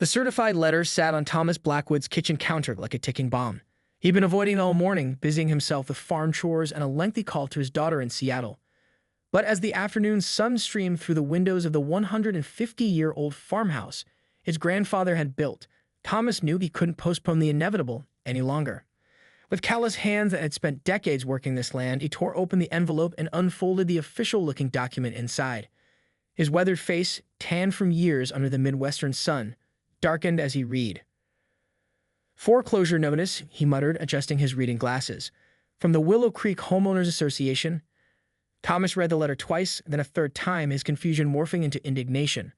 The certified letter sat on Thomas Blackwood's kitchen counter like a ticking bomb. He'd been avoiding it all morning, busying himself with farm chores and a lengthy call to his daughter in Seattle. But as the afternoon sun streamed through the windows of the 150-year-old farmhouse his grandfather had built, Thomas knew he couldn't postpone the inevitable any longer. With callous hands that had spent decades working this land, he tore open the envelope and unfolded the official-looking document inside. His weathered face, tanned from years under the Midwestern sun, darkened as he read. "Foreclosure notice," he muttered, adjusting his reading glasses. "From the Willow Creek Homeowners Association." Thomas read the letter twice, then a third time, his confusion morphing into indignation.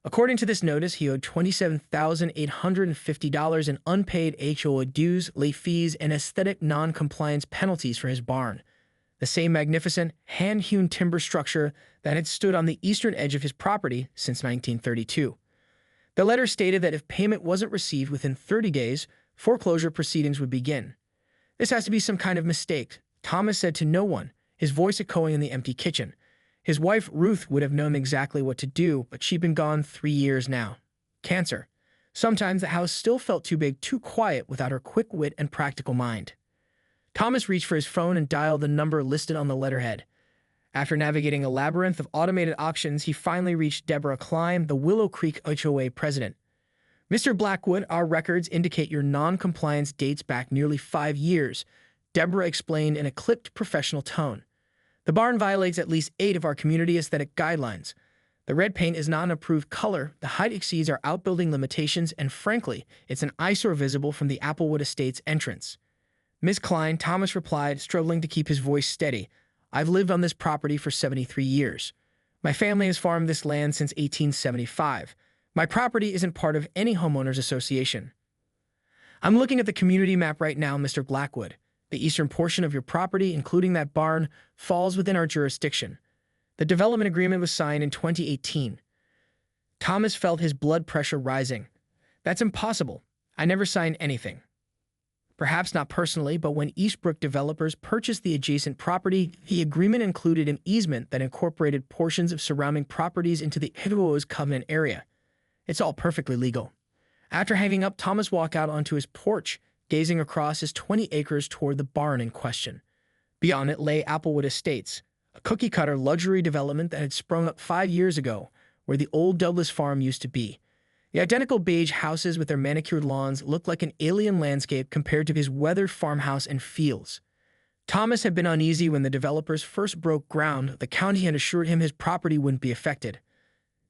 According to this notice, he owed $27,850 in unpaid HOA dues, late fees, and aesthetic non-compliance penalties for his barn, the same magnificent, hand-hewn timber structure that had stood on the eastern edge of his property since 1932. The letter stated that if payment wasn't received within 30 days, foreclosure proceedings would begin. "This has to be some kind of mistake," Thomas said to no one, his voice echoing in the empty kitchen. His wife, Ruth, would have known exactly what to do, but she'd been gone 3 years now. Cancer. Sometimes the house still felt too big, too quiet without her quick wit and practical mind. Thomas reached for his phone and dialed the number listed on the letterhead. After navigating a labyrinth of automated auctions, he finally reached Deborah Klein, the Willow Creek HOA president. "Mr. Blackwood, our records indicate your non-compliance dates back nearly 5 years," Deborah explained in a clipped professional tone. "The barn violates at least 8 of our community aesthetic guidelines. The red paint is not an approved color, the height exceeds our outbuilding limitations, and frankly, it's an eyesore visible from the Applewood Estates entrance." "Ms. Klein," Thomas replied, struggling to keep his voice steady, "I've lived on this property for 73 years. My family has farmed this land since 1875. My property isn't part of any homeowners association." "I'm looking at the community map right now, Mr. Blackwood. The eastern portion of your property, including that barn, falls within our jurisdiction. The development agreement was signed in 2018. Thomas felt his blood pressure rising. "That's impossible. I never signed anything." Perhaps not personally, but when Eastbrook developers purchased the adjacent property, the agreement included an easement that incorporated portions of surrounding properties into the HOA's covenant area. It's all perfectly legal. After hanging up, Thomas walked out onto his porch, gazing across his 20 acres toward the barn in question. Beyond it lay Applewood Estates, a cookie-cutter luxury development that had sprung up 5 years ago, where the old Douglas farm used to be. The identical beige houses with their manicured lawns looked like an alien landscape compared to his weathered farmhouse and fields. Thomas had been uneasy when the developers first broke ground. The county had assured him his property wouldn't be affected.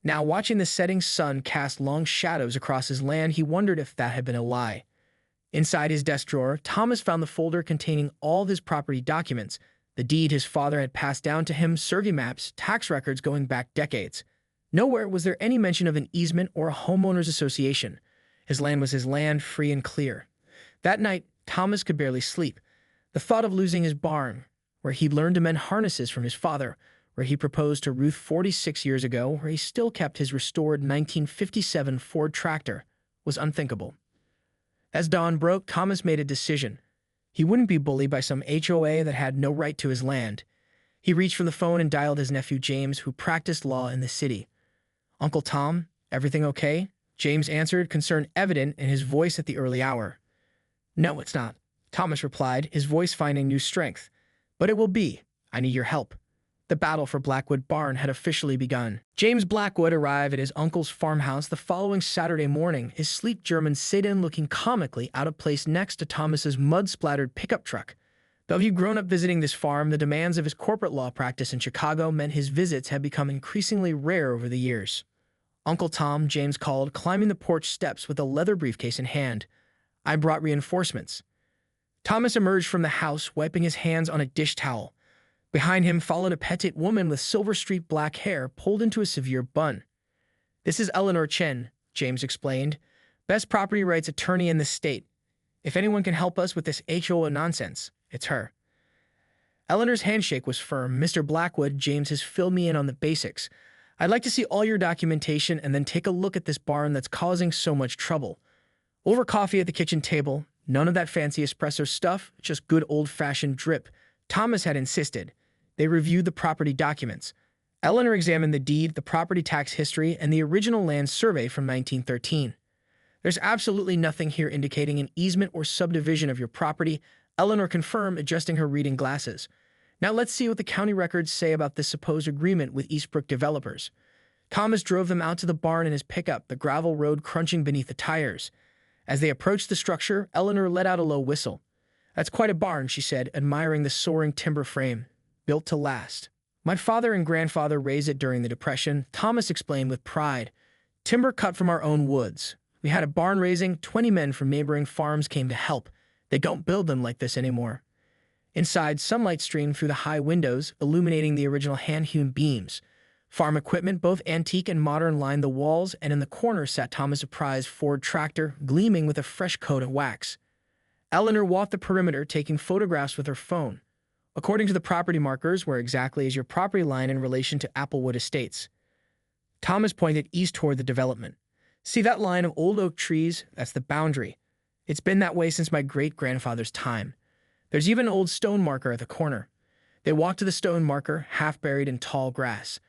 Now, watching the setting sun cast long shadows across his land, he wondered if that had been a lie. Inside his desk drawer, Thomas found the folder containing all of his property documents, the deed his father had passed down to him, survey maps, tax records going back decades. Nowhere was there any mention of an easement or a homeowners association. His land was his land, free and clear. That night, Thomas could barely sleep. The thought of losing his barn, where he'd learned to mend harnesses from his father, where he proposed to Ruth 46 years ago, where he still kept his restored 1957 Ford tractor, was unthinkable. As dawn broke, Thomas made a decision. He wouldn't be bullied by some HOA that had no right to his land. He reached for the phone and dialed his nephew James, who practiced law in the city. "Uncle Tom, everything okay?" James answered, concern evident in his voice at the early hour. "No, it's not," Thomas replied, his voice finding new strength. "But it will be. I need your help." The battle for Blackwood Barn had officially begun. James Blackwood arrived at his uncle's farmhouse the following Saturday morning, his sleek German sedan looking comically out of place next to Thomas's mud-splattered pickup truck. Though he'd grown up visiting this farm, the demands of his corporate law practice in Chicago meant his visits had become increasingly rare over the years. "Uncle Tom," James called, climbing the porch steps with a leather briefcase in hand. "I brought reinforcements." Thomas emerged from the house, wiping his hands on a dish towel. Behind him followed a petite woman with silver-streaked black hair pulled into a severe bun. "This is Eleanor Chen," James explained, "best property rights attorney in the state. If anyone can help us with this HOA nonsense, it's her." Eleanor's handshake was firm. "Mr. Blackwood," James has filled me in on the basics. "I'd like to see all your documentation and then take a look at this barn that's causing so much trouble." Over coffee at the kitchen table, none of that fancy espresso stuff, just good old-fashioned drip, Thomas had insisted. They reviewed the property documents. Eleanor examined the deed, the property tax history, and the original land survey from 1913. There's absolutely nothing here indicating an easement or subdivision of your property, Eleanor confirmed, adjusting her reading glasses. Now let's see what the county records say about this supposed agreement with Eastbrook developers. Thomas drove them out to the barn in his pickup, the gravel road crunching beneath the tires. As they approached the structure, Eleanor let out a low whistle. "That's quite a barn," she said, admiring the soaring timber frame. "Built to last. My father and grandfather raised it during the Depression," Thomas explained with pride. "Timber cut from our own woods. We had a barn raising, 20 men from neighboring farms came to help. They don't build them like this anymore." Inside, sunlight streamed through the high windows, illuminating the original hand-hewn beams. Farm equipment, both antique and modern, lined the walls, and in the corner sat Thomas' prized Ford tractor, gleaming with a fresh coat of wax. Eleanor walked the perimeter, taking photographs with her phone. "According to the property markers, where exactly is your property line in relation to Applewood Estates?" Thomas pointed east toward the development. "See that line of old oak trees? That's the boundary. It's been that way since my great-grandfather's time. There's even an old stone marker at the corner." They walked to the stone marker, half buried in tall grass.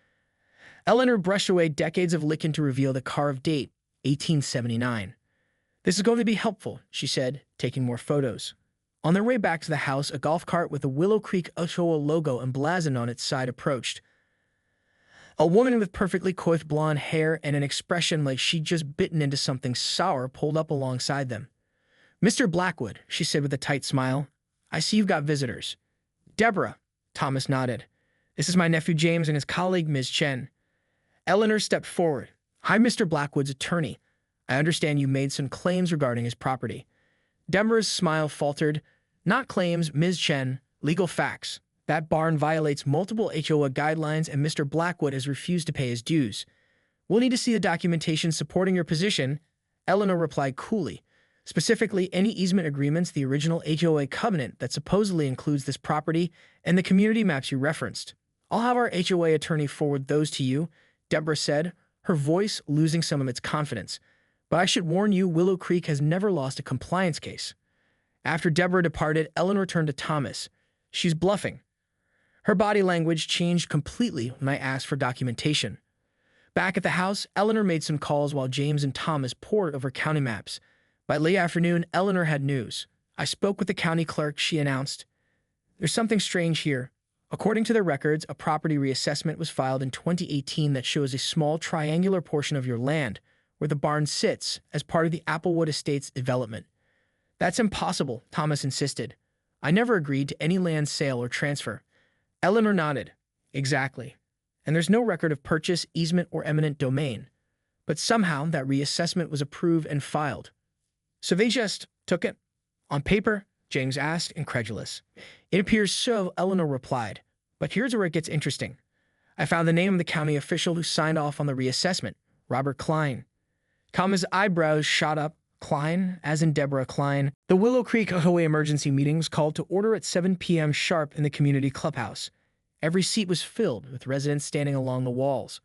Eleanor brushed away decades of lichen to reveal the carved date, 1879. "This is going to be helpful," she said, taking more photos. On their way back to the house, a golf cart with the Willow Creek HOA logo emblazoned on its side approached. A woman with perfectly coiffed blonde hair and an expression like she'd just bitten into something sour pulled up alongside them. "Mr. Blackwood," she said with a tight smile, "I see you've got visitors." "Deborah," Thomas nodded. "This is my nephew James and his colleague, Ms. Chen." Eleanor stepped forward. "Hi, Mr. Blackwood's attorney. I understand you made some claims regarding his property." Deborah's smile faltered. "Not claims, Ms. Chen. Legal facts. That barn violates multiple HOA guidelines and Mr. Blackwood has refused to pay his dues. We'll need to see the documentation supporting your position," Eleanor replied coolly. "Specifically, any easement agreements, the original HOA covenant that supposedly includes this property, and the community maps you referenced. I'll have our HOA attorney forward those to you," Deborah said, her voice losing some of its confidence. "But I should warn you, Willow Creek has never lost a compliance case." After Deborah departed, Eleanor turned to Thomas. "She's bluffing." Her body language changed completely when I asked for documentation. Back at the house, Eleanor made some calls while James and Thomas pored over county maps. By late afternoon, Eleanor had news. "I spoke with the county clerk," she announced. "There's something strange here. According to the records, a property reassessment was filed in 2018 that shows a small triangular portion of your land, where the barn sits, as part of the Applewood Estates development." "That's impossible," Thomas insisted. "I never agreed to any land sale or transfer." Eleanor nodded. "Exactly. And there's no record of purchase, easement, or eminent domain. But somehow that reassessment was approved and filed." "So they just took it? On paper?" James asked, incredulous. "It appears so," Eleanor replied. "But here's where it gets interesting. I found the name of the county official who signed off on the reassessment, Robert Klein." Thomas' eyebrows shot up. "Klein, as in Deborah Klein." The Willow Creek HOA emergency meeting was called to order at 7 p.m. sharp in the community clubhouse. Every seat was filled, with residents standing along the walls.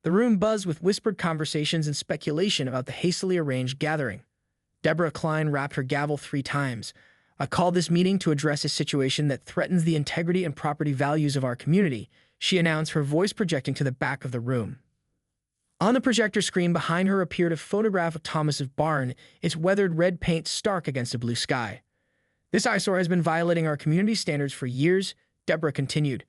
The room buzzed with whispered conversations and speculation about the hastily arranged gathering. Deborah Klein rapped her gavel 3 times. "I call this meeting to address a situation that threatens the integrity and property values of our community," she announced, her voice projecting to the back of the room. On the projector screen behind her appeared a photograph of Thomas's barn, its weathered red paint stark against a blue sky. "This eyesore has been violating our community standards for years," Deborah continued.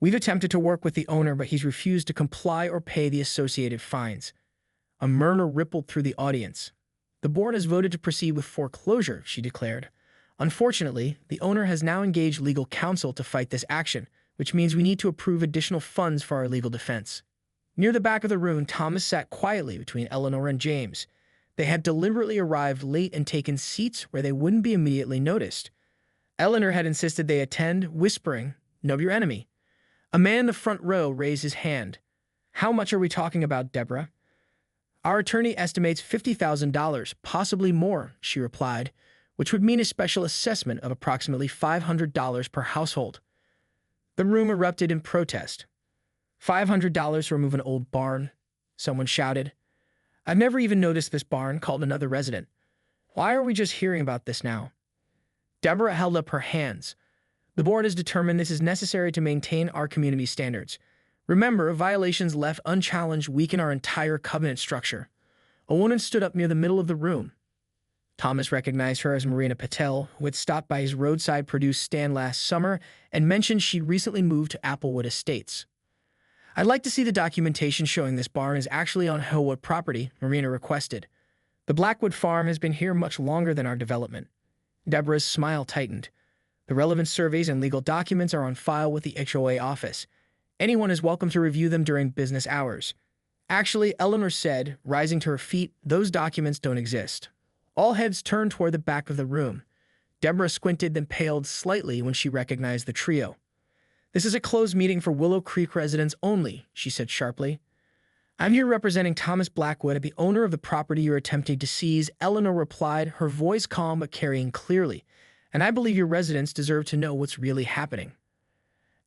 "We've attempted to work with the owner, but he's refused to comply or pay the associated fines." A murmur rippled through the audience. "The board has voted to proceed with foreclosure," she declared. "Unfortunately, the owner has now engaged legal counsel to fight this action, which means we need to approve additional funds for our legal defense." Near the back of the room, Thomas sat quietly between Eleanor and James. They had deliberately arrived late and taken seats where they wouldn't be immediately noticed. Eleanor had insisted they attend, whispering, "Know your enemy." A man in the front row raised his hand. "How much are we talking about, Deborah?" "Our attorney estimates $50,000, possibly more," she replied, which would mean a special assessment of approximately $500 per household. The room erupted in protest. $500 to remove an old barn, someone shouted. "I've never even noticed this barn," called another resident. "Why are we just hearing about this now?" Deborah held up her hands. "The board has determined this is necessary to maintain our community standards. Remember, violations left unchallenged weaken our entire covenant structure." A woman stood up near the middle of the room. Thomas recognized her as Marina Patel, who had stopped by his roadside produce stand last summer and mentioned she'd recently moved to Applewood Estates. "I'd like to see the documentation showing this barn is actually on HOA property," Marina requested. "The Blackwood farm has been here much longer than our development." Deborah's smile tightened. "The relevant surveys and legal documents are on file with the HOA office. Anyone is welcome to review them during business hours." "Actually," Eleanor said, rising to her feet, "those documents don't exist." All heads turned toward the back of the room. Deborah squinted, then paled slightly when she recognized the trio. "This is a closed meeting for Willow Creek residents only," she said sharply. "I'm here representing Thomas Blackwood, the owner of the property you're attempting to seize," Eleanor replied, her voice calm but carrying clearly. "And I believe your residents deserve to know what's really happening."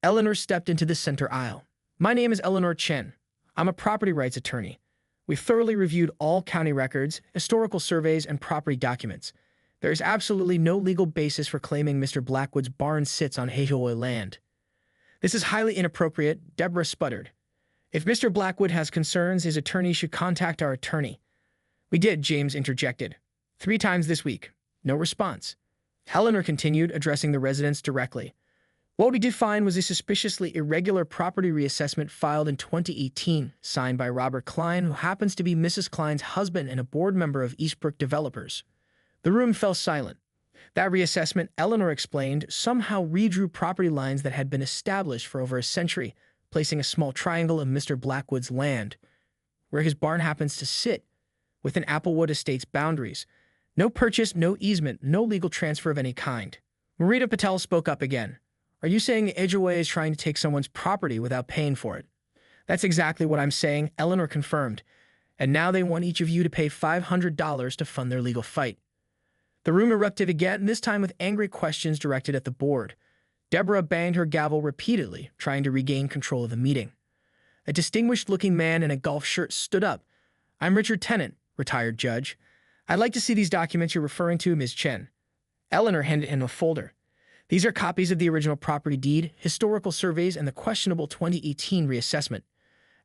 Eleanor stepped into the center aisle. "My name is Eleanor Chen. I'm a property rights attorney. We've thoroughly reviewed all county records, historical surveys, and property documents. There is absolutely no legal basis for claiming Mr. Blackwood's barn sits on HOA land." "This is highly inappropriate," Deborah sputtered. "If Mr. Blackwood has concerns, his attorney should contact our attorney." "We did," James interjected. "3 times this week. No response." Eleanor continued, addressing the residents directly. "What we did find was a suspiciously irregular property reassessment filed in 2018, signed by Robert Klein, who happens to be Mrs. Klein's husband and a board member of Eastbrook Developers." The room fell silent. "That reassessment," Eleanor explained, "somehow redrew property lines that had been established for over a century, placing a small triangle of Mr. Blackwood's land, where his barn happens to sit, within Applewood Estates boundaries. No purchase, no easement, no legal transfer of any kind." Marina Patel spoke up again. "Are you saying the HOA is trying to take someone's property without paying for it?" "That's exactly what I'm saying," Eleanor confirmed. "And now they want each of you to pay $500 to fund their legal fight." The room erupted again, this time with angry questions directed at the board. Deborah banged her gavel repeatedly, trying to regain control of the meeting. A distinguished-looking man in a golf shirt stood up. "I'm Richard Tennant, retired judge. I'd like to see these documents you're referring to, Ms. Chen." Eleanor handed him a folder. "These are copies of the original property deed, historical surveys, and the questionable 2018 reassessment."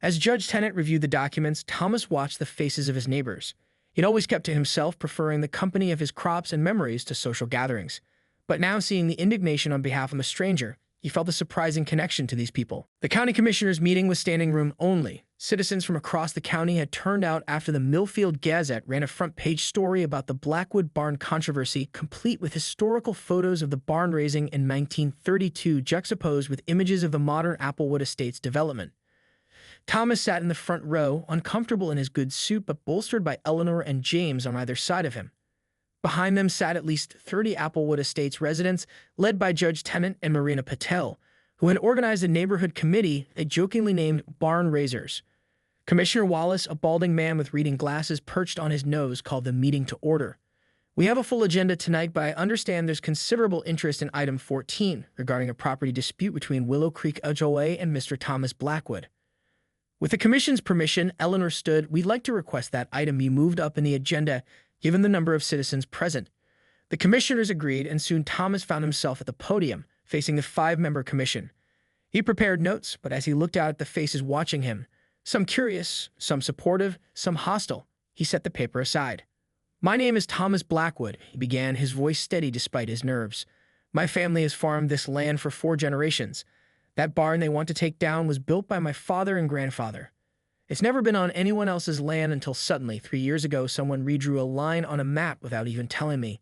As Judge Tennant reviewed the documents, Thomas watched the faces of his neighbors. He'd always kept to himself, preferring the company of his crops and memories to social gatherings. But now, seeing the indignation on behalf of a stranger, he felt a surprising connection to these people. The county commissioners' meeting was standing room only. Citizens from across the county had turned out after the Millfield Gazette ran a front-page story about the Blackwood barn controversy, complete with historical photos of the barn raising in 1932 juxtaposed with images of the modern Applewood Estates development. Thomas sat in the front row, uncomfortable in his good suit but bolstered by Eleanor and James on either side of him. Behind them sat at least 30 Applewood Estates residents, led by Judge Tennant and Marina Patel, who had organized a neighborhood committee they jokingly named Barn Raisers. Commissioner Wallace, a balding man with reading glasses perched on his nose, called the meeting to order. "We have a full agenda tonight, but I understand there's considerable interest in item 14 regarding a property dispute between Willow Creek HOA and Mr. Thomas Blackwood." With the commission's permission, Eleanor stood. "We'd like to request that item be moved up in the agenda, given the number of citizens present." The commissioners agreed, and soon Thomas found himself at the podium, facing the 5-member commission. He prepared notes, but as he looked out at the faces watching him, some curious, some supportive, some hostile, he set the paper aside. "My name is Thomas Blackwood," he began, his voice steady despite his nerves. "My family has farmed this land for 4 generations. That barn they want to take down was built by my father and grandfather. It's never been on anyone else's land until suddenly, 3 years ago, someone redrew a line on a map without even telling me."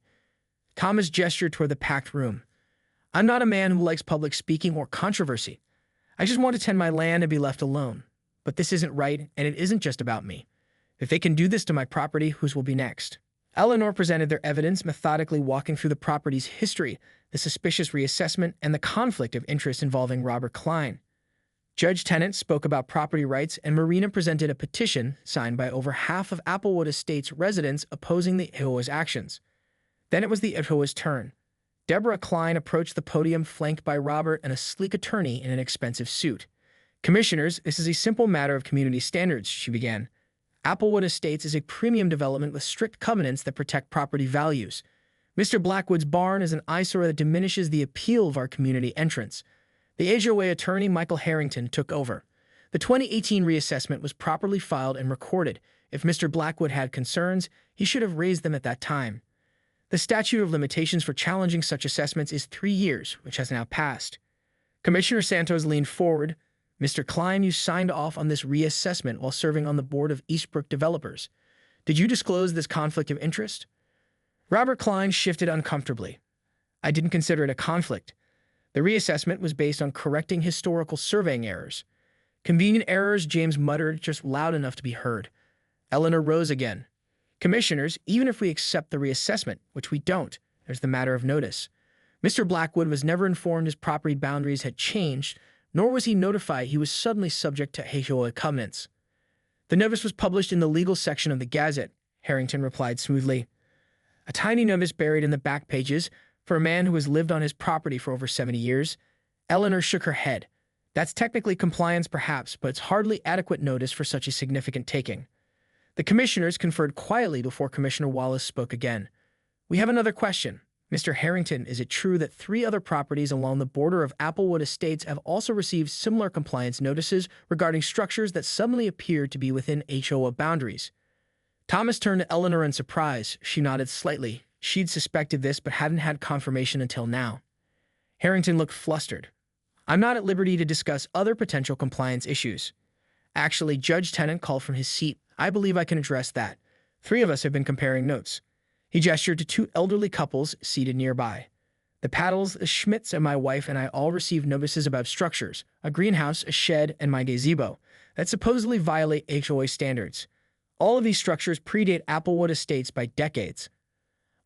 Thomas gestured toward the packed room. "I'm not a man who likes public speaking or controversy. I just want to tend my land and be left alone. But this isn't right, and it isn't just about me. If they can do this to my property, whose will be next?" Eleanor presented their evidence, methodically walking through the property's history, the suspicious reassessment, and the conflict of interest involving Robert Klein. Judge Tennant spoke about property rights, and Marina presented a petition signed by over half of Applewood Estates residents opposing the HOA's actions. Then it was the HOA's turn. Deborah Klein approached the podium, flanked by Robert and a sleek attorney in an expensive suit. "Commissioners, this is a simple matter of community standards," she began. "Applewood Estates is a premium development with strict covenants that protect property values. Mr. Blackwood's barn is an eyesore that diminishes the appeal of our community entrance." The HOA attorney, Michael Harrington, took over. The 2018 reassessment was properly filed and recorded. If Mr. Blackwood had concerns, he should have raised them at that time. The statute of limitations for challenging such assessments is 3 years, which has now passed. Commissioner Santos leaned forward. Mr. Klein, you signed off on this reassessment while serving on the board of Eastbrook Developers. Did you disclose this conflict of interest? Robert Klein shifted uncomfortably. I didn't consider it a conflict. The reassessment was based on correcting historical surveying errors. Convenient errors, James muttered, just loud enough to be heard. Eleanor rose again. Commissioners, even if we accept the reassessment, which we don't, there's the matter of notice. Mr. Blackwood was never informed his property boundaries had changed, nor was he notified he was suddenly subject to HOA covenants. The notice was published in the legal section of the Gazette, Harrington replied smoothly. A tiny notice buried in the back pages for a man who has lived on his property for over 70 years. Eleanor shook her head. That's technically compliance, perhaps, but it's hardly adequate notice for such a significant taking. The commissioners conferred quietly before Commissioner Wallace spoke again. We have another question. Mr. Harrington, is it true that 3 other properties along the border of Applewood Estates have also received similar compliance notices regarding structures that suddenly appeared to be within HOA boundaries? Thomas turned to Eleanor in surprise. She nodded slightly. She'd suspected this but hadn't had confirmation until now. Harrington looked flustered. I'm not at liberty to discuss other potential compliance issues. Actually, Judge Tennant called from his seat. I believe I can address that. 3 of us have been comparing notes. He gestured to 2 elderly couples seated nearby. The Paddles, the Schmidts, and my wife and I all received notices about structures, a greenhouse, a shed, and my gazebo, that supposedly violate HOA standards. All of these structures predate Applewood Estates by decades.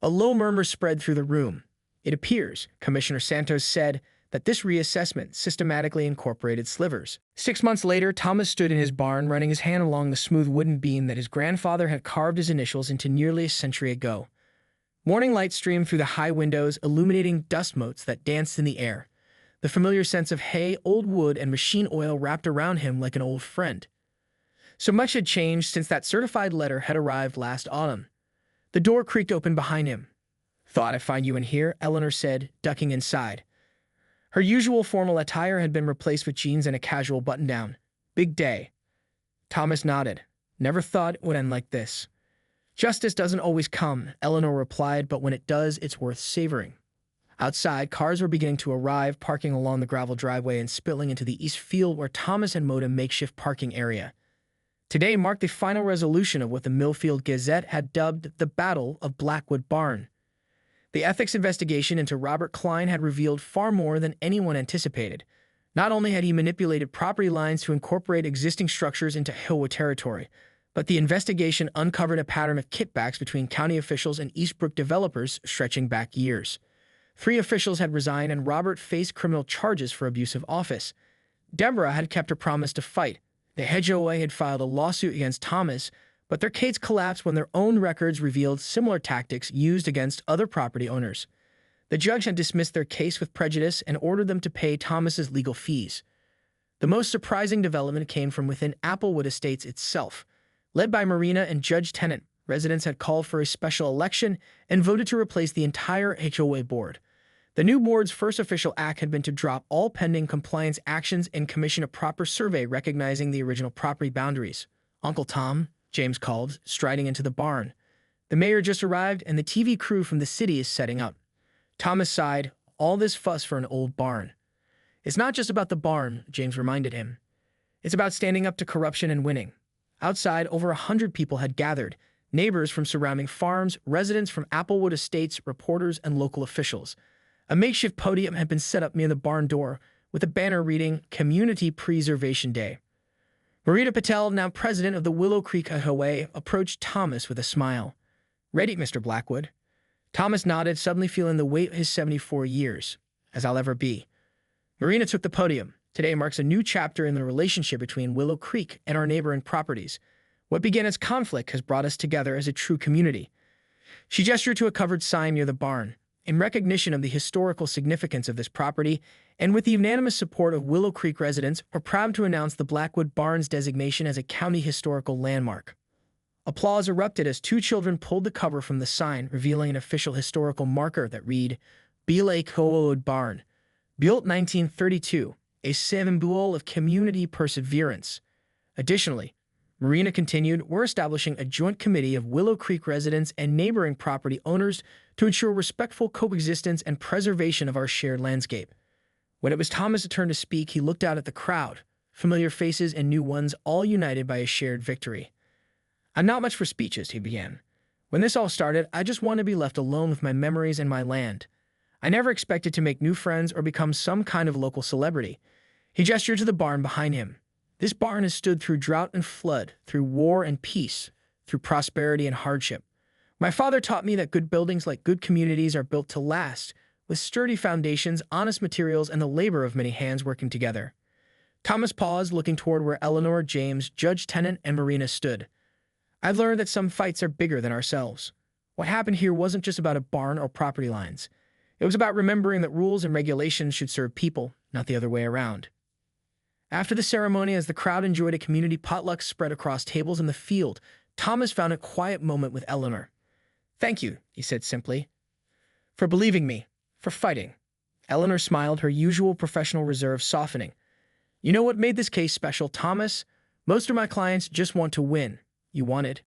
A low murmur spread through the room. It appears, Commissioner Santos said, that this reassessment systematically incorporated slivers. 6 months later, Thomas stood in his barn, running his hand along the smooth wooden beam that his grandfather had carved his initials into nearly a century ago. Morning light streamed through the high windows, illuminating dust motes that danced in the air. The familiar sense of hay, old wood, and machine oil wrapped around him like an old friend. So much had changed since that certified letter had arrived last autumn. The door creaked open behind him. Thought I'd find you in here, Eleanor said, ducking inside. Her usual formal attire had been replaced with jeans and a casual button-down. Big day. Thomas nodded. Never thought it would end like this. Justice doesn't always come, Eleanor replied, but when it does, it's worth savoring. Outside, cars were beginning to arrive, parking along the gravel driveway and spilling into the east field where Thomas had mowed a makeshift parking area. Today marked the final resolution of what the Millfield Gazette had dubbed the Battle of Blackwood Barn. The ethics investigation into Robert Klein had revealed far more than anyone anticipated. Not only had he manipulated property lines to incorporate existing structures into HOA territory, but the investigation uncovered a pattern of kickbacks between county officials and Eastbrook developers stretching back years. 3 officials had resigned and Robert faced criminal charges for abuse of office. Deborah had kept her promise to fight. The HOA had filed a lawsuit against Thomas, but their case collapsed when their own records revealed similar tactics used against other property owners. The judge had dismissed their case with prejudice and ordered them to pay Thomas's legal fees. The most surprising development came from within Applewood Estates itself. Led by Marina and Judge Tennant, residents had called for a special election and voted to replace the entire HOA board. The new board's first official act had been to drop all pending compliance actions and commission a proper survey recognizing the original property boundaries. Uncle Tom, James called, striding into the barn. The mayor just arrived and the TV crew from the city is setting up. Thomas sighed. All this fuss for an old barn. It's not just about the barn, James reminded him. It's about standing up to corruption and winning. Outside, over 100 people had gathered. Neighbors from surrounding farms, residents from Applewood Estates, reporters, and local officials. A makeshift podium had been set up near the barn door with a banner reading Community Preservation Day. Marita Patel, now president of the Willow Creek HOA, approached Thomas with a smile. Ready, Mr. Blackwood? Thomas nodded, suddenly feeling the weight of his 74 years, as I'll ever be. Marina took the podium. Today marks a new chapter in the relationship between Willow Creek and our neighboring properties. What began as conflict has brought us together as a true community. She gestured to a covered sign near the barn. In recognition of the historical significance of this property, and with the unanimous support of Willow Creek residents, we're proud to announce the Blackwood Barn's designation as a county historical landmark. Applause erupted as 2 children pulled the cover from the sign, revealing an official historical marker that read, Blackwood Barn, built 1932, a symbol of community perseverance. Additionally, Marina continued, "We're establishing a joint committee of Willow Creek residents and neighboring property owners to ensure respectful coexistence and preservation of our shared landscape." When it was Thomas' turn to speak, he looked out at the crowd, familiar faces and new ones, all united by a shared victory. "I'm not much for speeches," he began. "When this all started, I just wanted to be left alone with my memories and my land. I never expected to make new friends or become some kind of local celebrity." He gestured to the barn behind him. "This barn has stood through drought and flood, through war and peace, through prosperity and hardship. My father taught me that good buildings, like good communities, are built to last, with sturdy foundations, honest materials, and the labor of many hands working together." Thomas paused, looking toward where Eleanor, James, Judge Tennant, and Marina stood. "I've learned that some fights are bigger than ourselves. What happened here wasn't just about a barn or property lines. It was about remembering that rules and regulations should serve people, not the other way around." After the ceremony, as the crowd enjoyed a community potluck spread across tables in the field, Thomas found a quiet moment with Eleanor. "Thank you," he said simply, "for believing me, for fighting." Eleanor smiled, her usual professional reserve softening. "You know what made this case special, Thomas? Most of my clients just want to win. You wanted